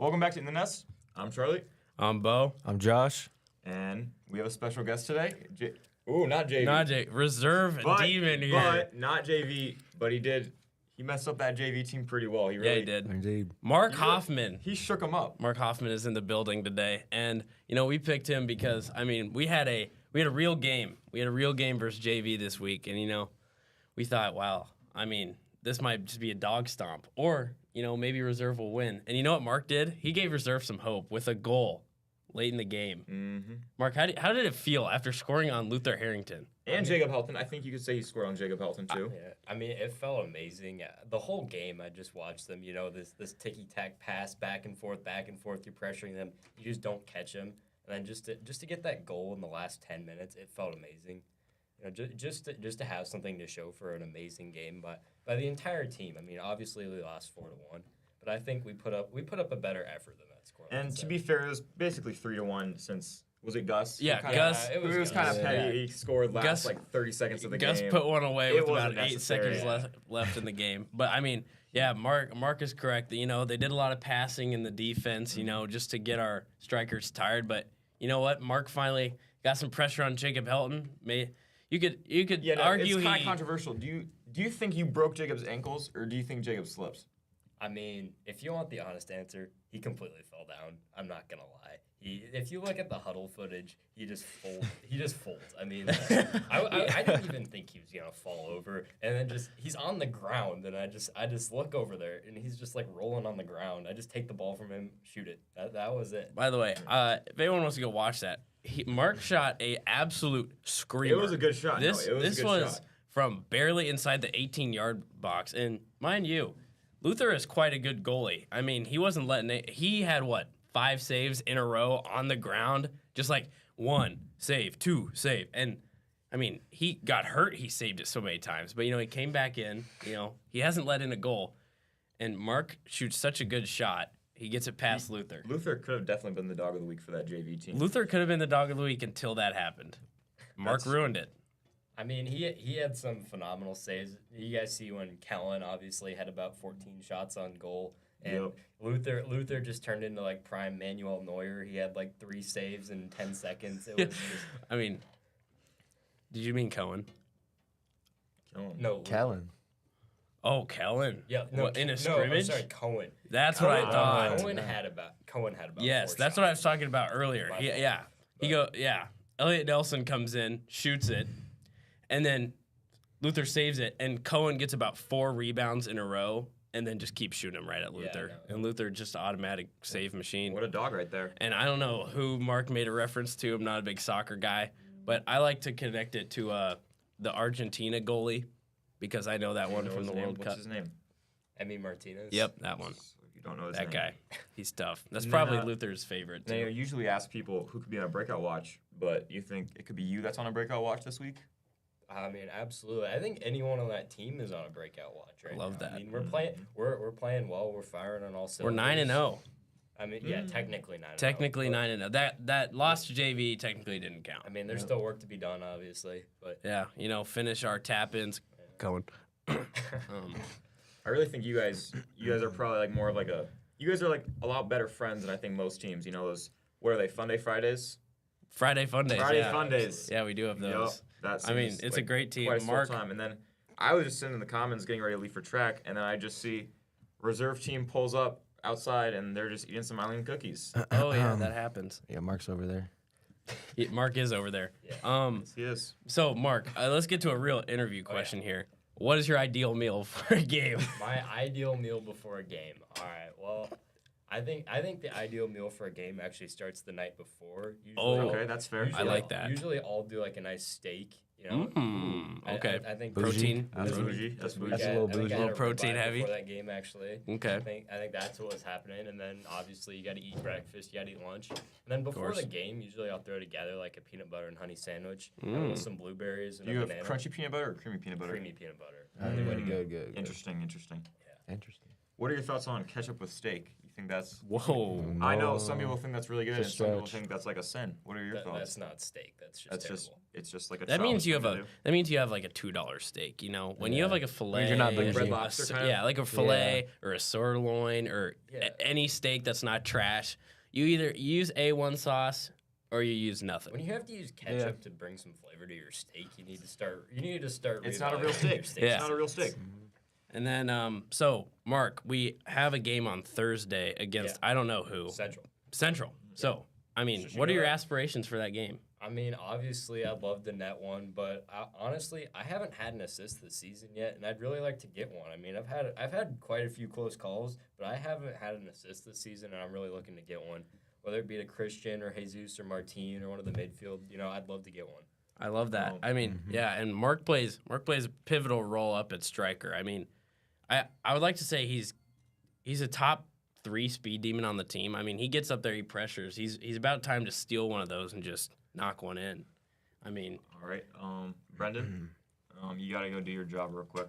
Welcome back to In the Nest. I'm Charlie, I'm Bo. I'm Josh. and we have a special guest today. Not JV. Najee, reserve demon here. But not JV, but he messed up that JV team pretty well. He Yeah, he did. Indeed. Mark Hoffman. He shook him up. Mark Hoffman is in the building today, and we picked him because we had a real game. We had a real game versus JV this week, and we thought, wow, this might just be a dog stomp, or maybe Reserve will win. And you know what Mark did? He gave Reserve some hope with a goal late in the game. Mm-hmm. Mark, how did it feel after scoring on Luther Harrington? And Jacob Helton. I think you could say he scored on Jacob Helton too. Yeah, it felt amazing. The whole game, I just watched them. This ticky-tack pass back and forth. You're pressuring them. You just don't catch them. And then just to get that goal in the last 10 minutes, it felt amazing. Just to have something to show for an amazing game by the entire team. Obviously we lost 4-1, but I think we put up a better effort than that score. And to be fair, it was basically 3-1 since. Was it Gus? Yeah, Gus. Gus. It was kind of petty. Yeah. He scored last Gus- 30 seconds of the Gus game. put one away It with wasn't about 8 necessary, seconds left in the game. But Mark is correct. They did a lot of passing in the defense, just to get our strikers tired. But you know what? Mark finally got some pressure on Jacob Helton. You could argue it's kind of controversial. Do you think you broke Jacob's ankles, or do you think Jacob slips? If you want the honest answer, he completely fell down. I'm not gonna lie. If you look at the huddle footage, he just folds. I didn't even think he was gonna fall over, and then he's on the ground, and I just look over there, and he's just like rolling on the ground. I just take the ball from him, shoot it. That was it. By the way, if anyone wants to go watch that, Mark shot a absolute screamer. It was a good shot. This a good was shot. from barely inside the 18-yard box, and mind you, Luther is quite a good goalie. He wasn't letting it. He had 5 saves in a row on the ground, just like 1 save, 2 save, and he got hurt. He saved it so many times, but he came back in. He hasn't let in a goal, and Mark shoots such a good shot. He gets it past Luther. Luther could have definitely been the dog of the week for that JV team. Luther could have been the dog of the week until that happened. Mark ruined it. He had some phenomenal saves. You guys see when Kellen obviously had about 14 shots on goal. And Luther just turned into prime Manuel Neuer. He had 3 saves in 10 seconds. It was just, did you mean Cohen? No. Callan. Oh, Kellen. Yeah, no, in a I'm scrimmage? sorry, Cohen. That's what I thought. Cohen had about. Yes, 4 that's shots. what I was talking about earlier. But- Elliot Nelson comes in, shoots it, and then Luther saves it, and Cohen gets about 4 rebounds in a row, and then just keeps shooting them right at Luther. And Luther just automatic save machine. What a dog right there. And I don't know who Mark made a reference to. I'm not a big soccer guy, but I like to connect it to the Argentina goalie because I know that one from the World Cup. What's his name? Emi Martinez. Yep, that one. If you don't know his That name. guy. He's tough. That's And probably then, Luther's favorite, They too. usually ask people who could be on a breakout watch, but you think it could be you that's on a breakout watch this week? Absolutely. I think anyone on that team is on a breakout watch right now. Love that. We're playing. We're playing well. We're firing on all We're cylinders. 9-0. Technically 9-0. Technically 9-0. That loss to JV technically didn't count. There's still work to be done, obviously, but Yeah, finish our tap-ins. Going. I really think you guys are probably more of you guys are a lot better friends than I think most teams. What are they? Fun Day Fridays? Friday Fun Days. Friday yeah. Fun Days. Yeah, we do have those. That I mean, seems it's a great team. Quite a Mark- full time. And then I was just sitting in the comments getting ready to leave for track, and then I just see reserve team pulls up outside, and they're just eating some Eileen cookies. Oh, yeah, that happens. Yeah, Mark's over there. Mark is over there. Yeah. He is. So, Mark, let's get to a real interview question here. What is your ideal meal for a game? my ideal meal before a game. All right. Well, I think the ideal meal for a game actually starts the night before. Oh, Okay, that's fair. I like that. Usually, I'll do a nice steak. Okay. I think Protein. That's Bougie. bougie. That's bougie. That's a little bougie. I had Little protein ribeye heavy. before that game actually. Okay. I think that's what was happening, and then obviously you got to eat breakfast, you got to eat lunch, and then before course. the game, usually I'll throw together a peanut butter and honey sandwich with some blueberries and Do you a have banana. crunchy peanut butter or creamy peanut butter? Creamy peanut butter. Good. Interesting. Interesting. What are your thoughts on ketchup with steak? You You think that's? Whoa. I know some people think that's really good, and It's a some people stretch. think that's like a sin. What are your thoughts? That's not steak. That's just That's terrible. just it's just like a. That means childish you have thing a. to do. That means you have like a $2 steak. You know, when you have like a fillet, you're not or bougie. Red a Lobster s- kind of? yeah, like a fillet or a sirloin or Yeah. any steak that's not trash. You either use A1 sauce or you use nothing. When you have to use ketchup to bring some flavor to your steak, you need to start. It's not a real reevaluating steak. your steak. Yeah. It's not a real steak. And then, so Mark, we have a game on Thursday against I don't know who, Central. So, I mean, Should you what are know your that? aspirations for that game? I mean, obviously, I'd love to net one, but honestly, I haven't had an assist this season yet, and I'd really like to get one. I mean, I've had quite a few close calls, but I haven't had an assist this season, and I'm really looking to get one. Whether it be to Christian or Jesus or Martin or one of the midfield, I'd love to get one. I love that. Oh, I mean, yeah, and Mark plays a pivotal role up at striker. I mean, I would like to say he's a top 3 speed demon on the team. I mean, he gets up there, he pressures. He's about time to steal one of those and just knock one in. I mean, All right, Brendan, you gotta go do your job real quick.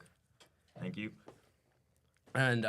Thank you. and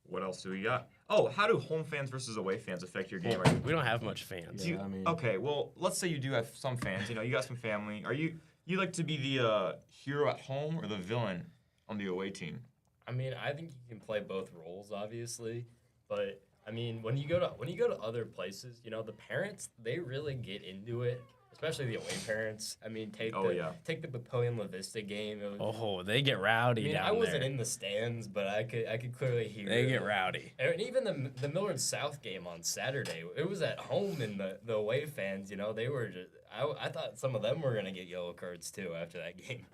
What else do we got? Oh, how do home fans versus away fans affect your game? we don't have much fans. Do you- I mean- okay, well, let's say you do have some fans. You know, you got some family. Are you like to be the hero at home or the villain on the away team? I mean, I think you can play both roles, obviously, but I mean, when you go to other places, the parents they really get into it, especially the away parents. I mean, take the Papillion La Vista game. It was, Oh, they get rowdy I mean, down I wasn't there. in the stands, but I could clearly hear. They it. get rowdy. And even the Millard South game on Saturday, it was at home, and the away fans, they were just. I thought some of them were gonna get yellow cards too after that game.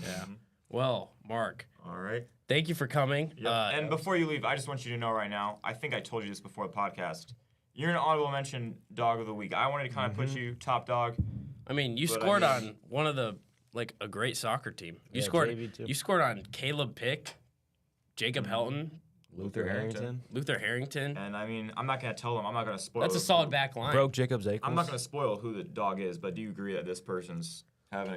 Yeah. Well, Mark, All right. thank you for coming. Yep. And before you leave, I just want you to know right now, I think I told you this before the podcast. You're an honorable mention dog of the week. I wanted to kind of put you top dog. I mean, you But I scored mean- on one of the a great soccer team. You Yeah, scored. JV too. You scored on Caleb Pick, Jacob Helton, Luther Harrington. Luther Harrington. And I mean, I'm not going to tell them. I'm not going to spoil That's a who- solid back line. Broke Jacob's ankles. I'm not going to spoil who the dog is, but do you agree that this person's having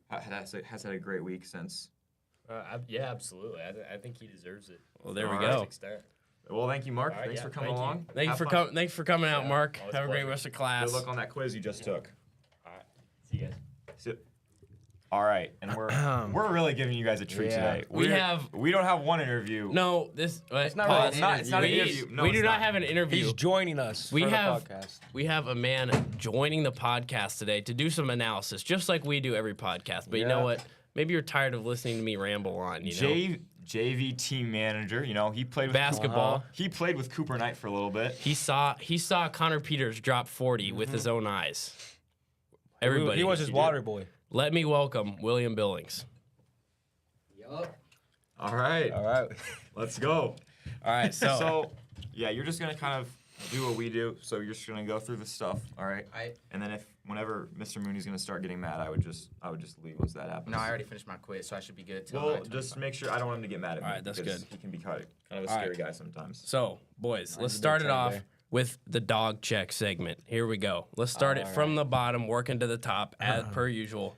has had a great week since? Yeah, absolutely. I think he deserves it. Well, there we All go. right. Extent. Well, thank you, Mark. All right, Thanks yeah, for coming thank you. along. Thank you Have for fun. coming. Thanks for coming out, Yeah, Mark. always Have a great pleasure. rest of class. Good luck on that quiz you just took. All right. See you guys. All right, and we're really giving you guys a treat Yeah. today. We have- we don't have one interview. No, this. It's not really- it's not an interview. No, we it's do not not. have an interview. He's joining us We for have- the podcast. We have a man joining the podcast today to do some analysis, just like we do every podcast. But you know Yeah. what? Maybe you're tired of listening to me ramble on. You know, JV team manager. You know, he played with basketball. He played with Cooper Knight for a little bit. He saw Connor Peters drop 40 with his own eyes. Everybody, He was his did. water boy. let me welcome William Billings. All right, All right. let's go. All right, So, yeah, you're just gonna kind of do what we do. So you're just gonna go through the stuff. All right. And then whenever Mr. Mooney's gonna start getting mad, I would just leave once that happens. No, I already finished my quiz, so I should be good till Well, 9:25. just make sure I don't want him to get mad at me. All right, that's because good. He can be kind of a All scary right. guy sometimes. So, boys, let's a start big it off teddy bear. with the dog check segment. Here we go. Let's start it from the bottom, working to the top, as per usual.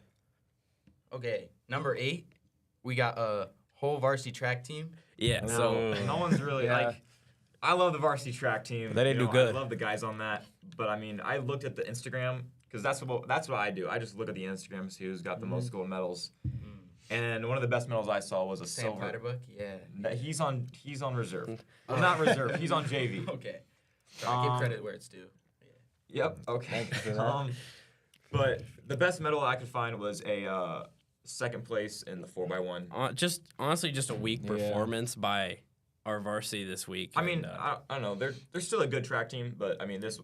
Okay, number 8, we got a whole varsity track team. Yeah. So So, no one's really Yeah. like. I love the varsity track team. They didn't you do know, good. I love the guys on that, but I mean, I looked at the Instagram because that's what I do. I just look at the Instagram, see who's got the most gold medals, and one of the best medals I saw was a Sam silver. Potterbook, yeah. That he's on reserve. Well, not reserve. He's on JV. Okay. Sorry, give Um, credit where it's due. Yep. Okay. Thank you for that. But the best medal I could find was a second place in the 4x1. just honestly, just a weak Yeah. performance by our varsity this week. I mean, and, I don't know. They're still a good track team, but I mean, This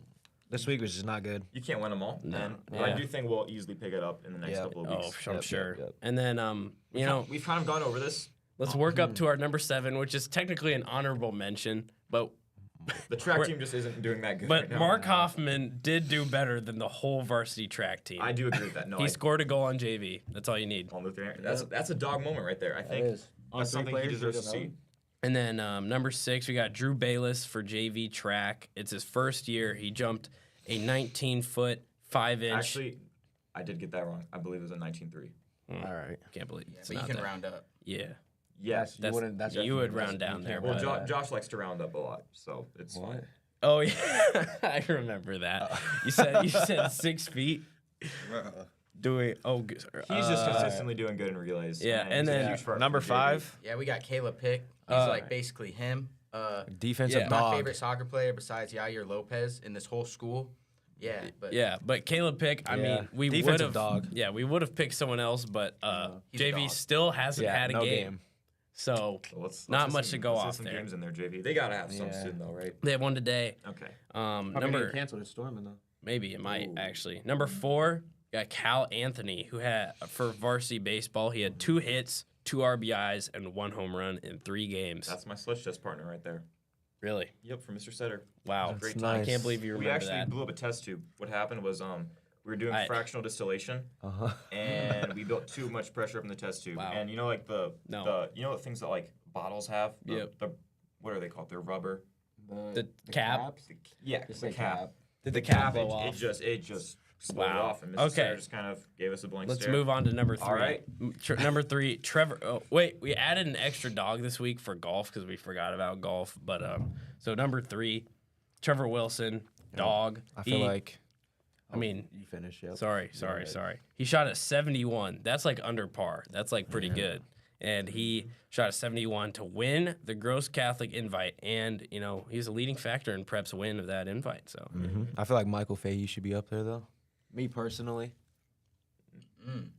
week was just not good. you can't win them all. No. But I Yeah. do think we'll easily pick it up in the next Yeah. couple of oh, weeks. I'm Yep, sure. yep. And then, you know, We've kind of gone over this. let's work up to our number 7, which is technically an honorable mention, but The track We're- team just isn't doing that good. but right now. Mark Hoffman did do better than the whole varsity track team. I do agree with that. No, He I, scored a goal on JV. That's all you need. on Luther Aaron. That's a dog moment right there. I think that's something he deserves to see. And then number 6, we got Drew Bayless for JV track. It's his first year. He jumped a 19-foot, 5-inch. Actually, I did get that wrong. I believe it was a 19.3. All right. Can't believe Yeah, it's but you not can that. round up. Yeah. Yes. You wouldn't. That's you would definitely- round down you there, can't Well, but- round that. Josh likes to round up a lot, so it's fine. What? Oh yeah, I remember that. You said 6 feet. Doing He's just consistently doing good in relays. yeah, and he's a then huge part Number for JV. 5, Yeah, we got Caleb Pick. He's like basically him. defensive Yeah. My dog. favorite soccer player besides Yair Lopez in this whole school. Yeah, but Yeah, but Caleb Pick, I Yeah. mean, we would Defensive have dog. Yeah, we would have picked someone else, but He's a JV dog. still hasn't Yeah, had a no game. So So let's Not hit much some- to go let's hit off some there. games in there, JV. They gotta have some Yeah. soon, though, right? they have one today. Okay. Number canceled his Storming though. maybe it might Ooh. actually. Number 4 got Cal Anthony, who had for varsity baseball, he had 2 hits, 2 RBIs, and 1 home run in 3 games. That's my sledge test partner right there. Really? Yep, from Mr. Setter. Wow. That's Great nice. I can't believe you We remember actually that. blew up a test tube. What happened was we were doing I- fractional distillation Uh-huh. and we built too much pressure up in the test tube. Wow. And you know like the you know the things that like bottles have? Yep. The what are they called? They're rubber. The cap? Yeah, Just the say cap. cap. Did the cap blow it off? just exploded Wow. off and Mr. Okay. Setter just kind of gave us a blank Let's stare. move on to number 3. All right. Number 3, Trevor. Oh, wait, we added an extra dog this week for golf because we forgot about golf. But so number 3, Trevor Wilson, dog. I feel like. I mean, You finish. Yep. sorry. ahead. He shot at 71. That's like under par. That's like pretty good. And he shot a 71 to win the Gross Catholic invite. And, you know, he's a leading factor in Prep's win of that invite. So, I feel like Michael Fahey should be up there though. Me personally.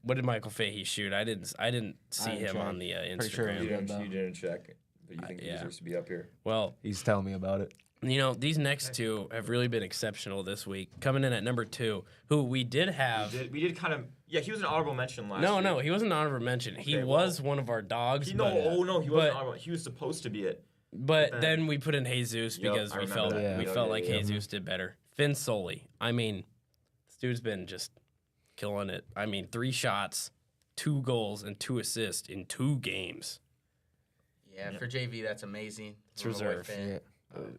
what did Michael Fahey shoot? I didn't see didn't him check. on the Pretty sure Instagram. he did. You didn't check, but you think he yeah. deserves to be up here. Well, He's telling me about it. you know, these next 2 have really been exceptional this week. Coming in at number 2, who we did have. We did kind of he was an honorable mention last No, week. no, he wasn't an honorable mention. He Okay, was one of our dogs. He but, wasn't but- honorable. He was supposed to be it. But then we put in Jesus Yep, because I we remember felt that. we Yeah. felt Yeah, like yeah, Jesus did better. Finn Soley. I mean, this dude's been just killing it. I mean, 3 shots, 2 goals, and 2 assists in 2 games. yeah, for JV that's amazing. It's I'm a Roy reserve. fan. Yeah.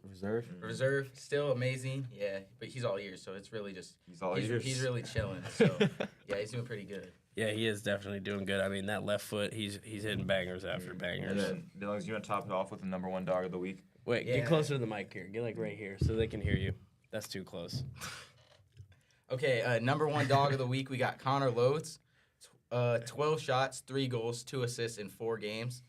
Reserve. Reserve still amazing. Yeah, but he's all ears, so it's really just He's all ears. he's really chilling. So yeah, he's doing pretty good. Yeah, he is definitely doing good. I mean, that left foot, he's hitting bangers after And bangers. then, Billings, you want to top it off with the number 1 dog of the week? Wait, Yeah. get closer to the mic here. Get like right here so they can hear you. That's too close. Okay, number 1 dog of the week we got Connor Loads. 12 shots, 3 goals, 2 assists in 4 games.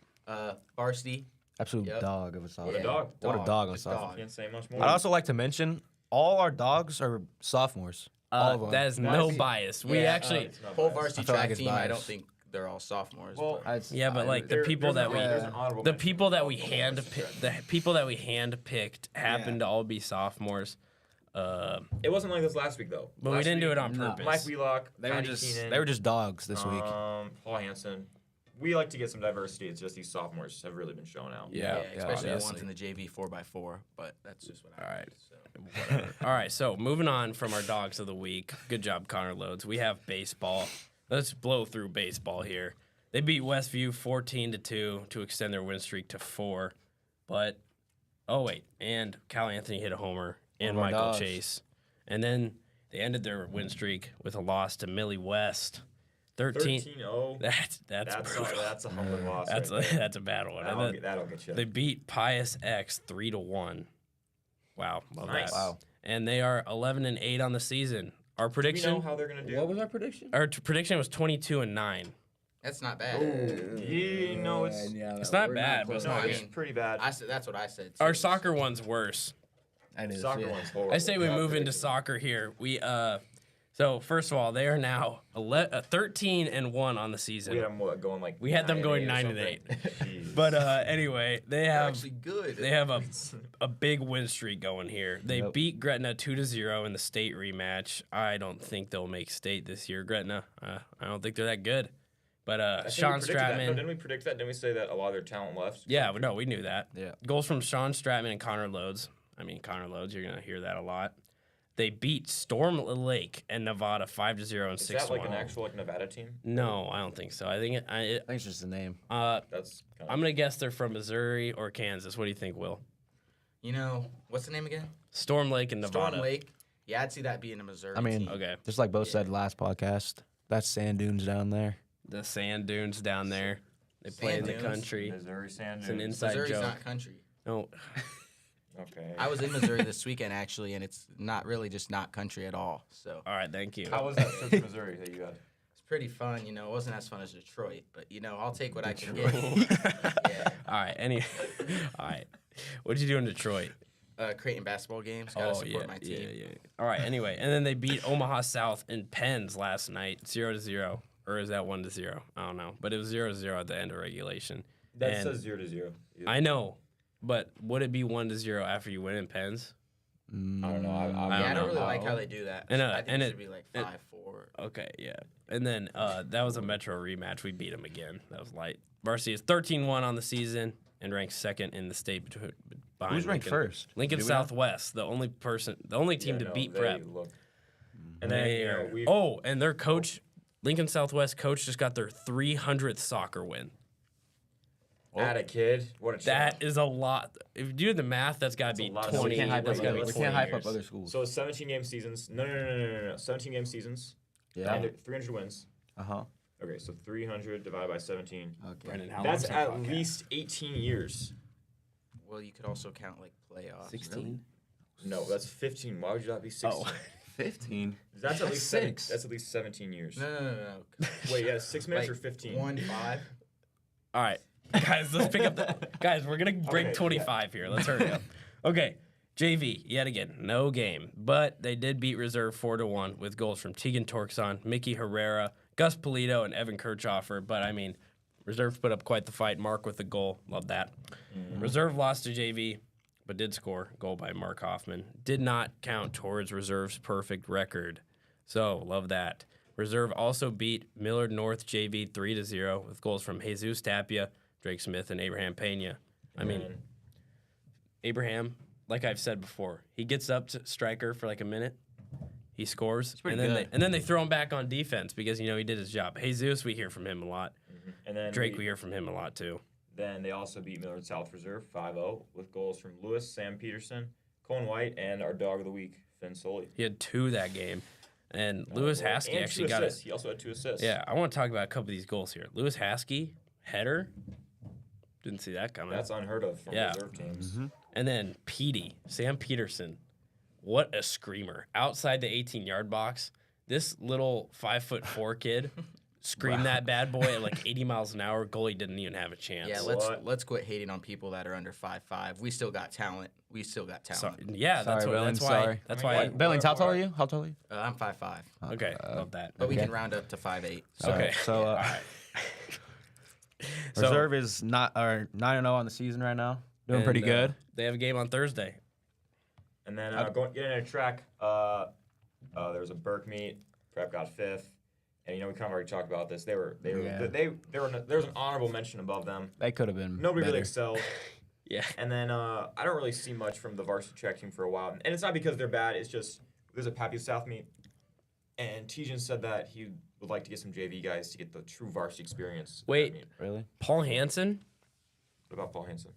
Varsity. Absolute Yep. dog of a sophomore. What a dog. What a dog on Just sophomore. dog. Can't say much more. I'd also like to mention all our dogs are sophomores. All of them. That is no That's- bias. We Yeah, actually, It's not Whole biased. varsity I feel like track it's team, I don't biased. think they're all sophomores. Well, but yeah, but like the people that we, there's an honorable the mention. people that we hand picked happened to all be sophomores. It wasn't like this last week though. But we Last didn't do week, it on no. purpose. Mike Wheelock, They were Patty just Keenan, they were just dogs this week. Paul Hansen. We like to get some diversity. It's just these sophomores have really been showing out. Yeah, especially the obviously. ones in the JV 4x4. But that's just what I. All right. So. All right, so moving on from our dogs of the week. Good job, Connor Loads. We have baseball. Let's blow through baseball here. They beat Westview 14-2 to extend their win streak to 4. But and Cal Anthony hit a homer and One of our Michael dogs. Chase. And then they ended their win streak with a loss to Millie West. 13. 13-0. That's brutal. That's a humbling loss. That's right a, there. that's a bad one. And then That'll get you. they beat Pius X 3-1. Wow, love Nice. that. Wow. And they are 11-8 on the season. Our Do we know prediction, how they're gonna do? was our prediction? our prediction was 22-9. That's not bad. You know it's It's not bad, but it's no, not it's good. pretty bad. I said that's what I said. Our too. soccer one's worse. Soccer one's horrible. I say we Yeah, move they- into soccer here. So first of all, they are now 13-1 on the We season. had them going like. We had them 9-8 going or 9-8. something. Jeez. But anyway, they They're have actually good. They have a big win streak going here. They Yep. beat Gretna 2-0 in the state rematch. I don't think they'll make state this year, Gretna. I don't think they're that good. But I think we Sean predicted that. No, Stratman. didn't we predict that? Didn't we say that a lot of their talent left? Yeah, but no, we knew that. Yeah. Goals from Sean Stratman and Connor Loads. I mean, Connor Loads, you're going to hear that a lot. They beat Storm Lake and Nevada 5-0 and 6-1. Is that like an actual like Nevada team? No, I don't think so. I think I think it's just a name. That's. Kind I'm going to guess they're from Missouri or Kansas. What do you think, Will? You know what's the name again? Storm Lake and Nevada. Storm Lake. Yeah, I'd see that being a Missouri. I mean, team. Okay. just like both said last podcast, that's sand dunes down there. The sand dunes down there. They play in the Dunes. country. Missouri Sand It's an Dunes. inside Missouri's joke. not country. No, Okay. I was in Missouri this weekend actually, and it's not really just not country at all. So all right, thank you. How was that trip to Missouri that you had? it's pretty fun. You know, it wasn't as fun as Detroit, but you know, I'll take what I can get. Yeah. All right, all right. What'd you do in Detroit? Creighton basketball games. Gotta support my team. Yeah. All right. Anyway, and then they beat Omaha South in Penns last night, 0-0, or is that 1-0? I don't know, but it was 0-0 at the end of regulation. That And says 0-0. I know, but would it be 1-0 after you win in Penns? I don't know. Yeah, I don't really know. like how they do that. And, I think and it it- should be like and- 5-4. Okay, yeah. And then that was a Metro rematch. We beat them again. That was light. Varsity is 13-1 on the season and ranks second in the state behind Who's ranked Lincoln. first? Lincoln Do we know? Southwest, the only team to beat Prep. And then And their coach, Lincoln Southwest coach, just got their 300th soccer win. Add a kid. What a That challenge. is a lot. If you do the math, that's got to be a lot of 20. We can't hype That's up got to be others. 20 We can't hype years. up other schools. So 17 game seasons. No. 17 game seasons. Yeah. And 300 wins. Uh-huh. Okay, so 300 divided by 17. Okay. Brendan, how That's long's our at podcast? least 18 years. Well, you could also count like playoffs. 16. No, that's 15. Why would you not be 16? Oh. 15. That's at That's least 6. That's at least 17 years. No. Wait, yeah, 6 minutes Like or 15? 1-5. All right, guys, let's pick up guys, we're going to break Okay, 25 here. Let's hurry up. Okay, JV, yet again, no game. But they did beat Reserve 4-1 with goals from Tegan Torkson, Mickey Herrera, Gus Polito, and Evan Kirchhoffer. But, I mean, Reserve put up quite the fight. Mark with the goal. Love that. Reserve lost to JV, but did score. Goal by Mark Hoffman. Did not count towards Reserve's perfect record. So, love that. Reserve also beat Millard North JV 3-0 with goals from Jesus Tapia, Drake Smith, and Abraham Pena. I mean, Abraham, like I've said before, he gets up to striker for like a minute. He scores, pretty and good. then they throw him back on defense because he did his job. Jesus, we hear from him a lot. And then Drake, we hear from him a lot too. Then they also beat Millard South Reserve 5-0 with goals from Lewis, Sam Peterson, Colin White, and our dog of the week, Finn Soley. He had 2 that game, and Lewis Haskey and actually 2 got it. assists. He also had 2 assists. Yeah, I want to talk about a couple of these goals here. Lewis Haskey header, didn't see that coming. That's unheard of from Yeah. reserve teams. And then Petey, Sam Peterson, what a screamer. Outside the 18-yard box, this little 5'4" kid screamed that bad boy at like 80 miles an hour. Goalie didn't even have a chance. Yeah, What? let's quit hating on people that are under 5'5". We still got talent. So, That's yeah, that's Sorry, why. That's Billings, why. sorry. That's I mean, why. like, Billings, how tall What- are you? How tall are you? I'm 5'5", Okay, love that. but we Okay. can round up to 5'8". Okay. So, all right. So- Reserve is 9-0 on the season right now. Doing pretty and, good. They have a game on Thursday. And then getting in a track, there was a Burke meet. Prep got 5th. And we kind of already talked about this. There was an honorable mention above them. They could have been Nobody really better. excelled. Yeah. And then I don't really see much from the varsity track team for a while. And it's not because they're bad. It's just there's a Pappy South meet. And Tejan said that he would like to get some JV guys to get the true varsity experience. Wait. Really? Paul Hansen, What about Paul Hansen?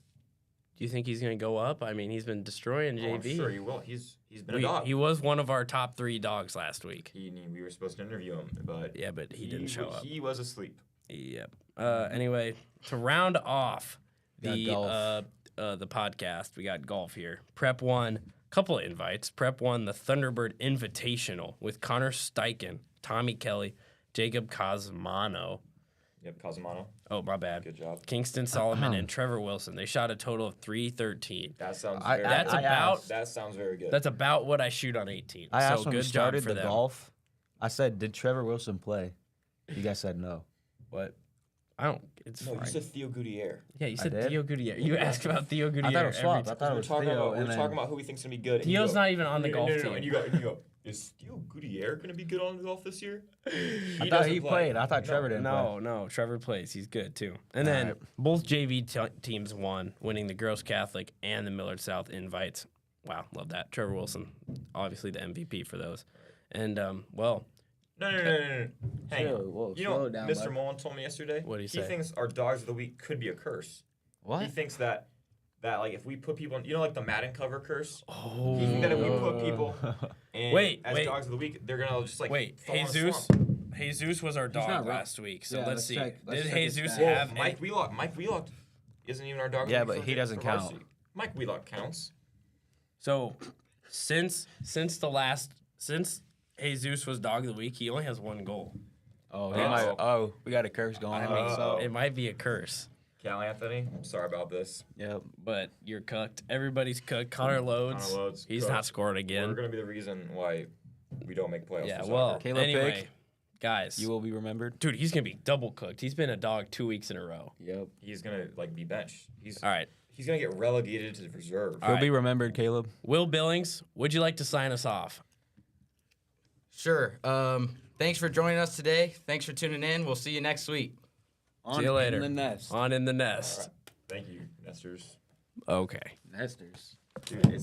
do you think he's going to go up? I mean, he's been destroying Oh, I'm JV. sure he will. He's been a dog. He was one of our top 3 dogs last week. We were supposed to interview him, but Yeah, but he didn't show up. He was asleep. Yep. Anyway, to round off We got the podcast, we got golf here. Prep won a couple of invites. Prep won the Thunderbird Invitational with Connor Steichen, Tommy Kelly, Jacob Cosmano. Yep, Casamano. Oh, my bad. Good job. Kingston Solomon and Trevor Wilson. They shot a total of 313. That sounds I- very That's good. about That sounds very good. that's about what I shoot on 18. I asked so when we good job started for the them. golf. I said, "Did Trevor Wilson play?" You guys said no. What? I don't. It's no, fine. you said Theo Gutierrez. Yeah, you said did? Theo Gutierrez. You asked about Theo Gutierrez. I thought it was every swapped. time. I thought it We're was talking Theo. about and then- talking about who we think's gonna be good. and Theo's you go, not even on the golf no, team. And you go, is Theo Gutierrez gonna be good on the golf this year? I thought he played. I thought Trevor didn't play. No, Trevor plays. He's good too. And then Alright. both JV teams won, winning the Gross Catholic and the Millard South invites. Wow, love that. Trevor Wilson, obviously the MVP for those. And well, No. Hang Chill, on. whoa, You slow know, down, Mr. bud. Mullen told me yesterday. What'd he say? He thinks our dogs of the week could be a curse. What? He thinks that like if we put people, like the Madden cover curse. oh, He thinks that if we put people and Wait, as wait. dogs of the week, they're gonna just like wait, fall in a Jesus, slump. Jesus was our dog not wrong. last week, so Yeah, let's see. let's Did check his Jesus stats. Well, have Mike Wheelock. Mike Wheelock isn't even our dog. of the Yeah, week but for- he doesn't for count. varsity. Mike Wheelock counts. So since Jesus was dog of the week, he only has 1 goal. Oh, Uh-oh. we got a curse going I on. mean, Uh-oh. it might be a curse, Cal Anthony, I'm sorry about this. Yep. but you're cooked. Everybody's cooked. Connor Loads, Connor Loads, he's cooked. not scored We're again. going to be the reason why we don't make playoffs. Yeah, for well, soccer. Caleb anyway, Pick, guys, You will be remembered. dude, he's gonna be double cooked. He's been a dog 2 weeks in a row. Yep. he's going to like be benched. He's All right, he's going to get relegated to the reserve. All You'll right. be remembered, Caleb. Will Billings, would you like to sign us off? Sure. Thanks for joining us today. Thanks for tuning in. We'll see you next week. On you later. In the nest. On in the nest. Thank you, Nesters. Okay. Nesters. Dude, it's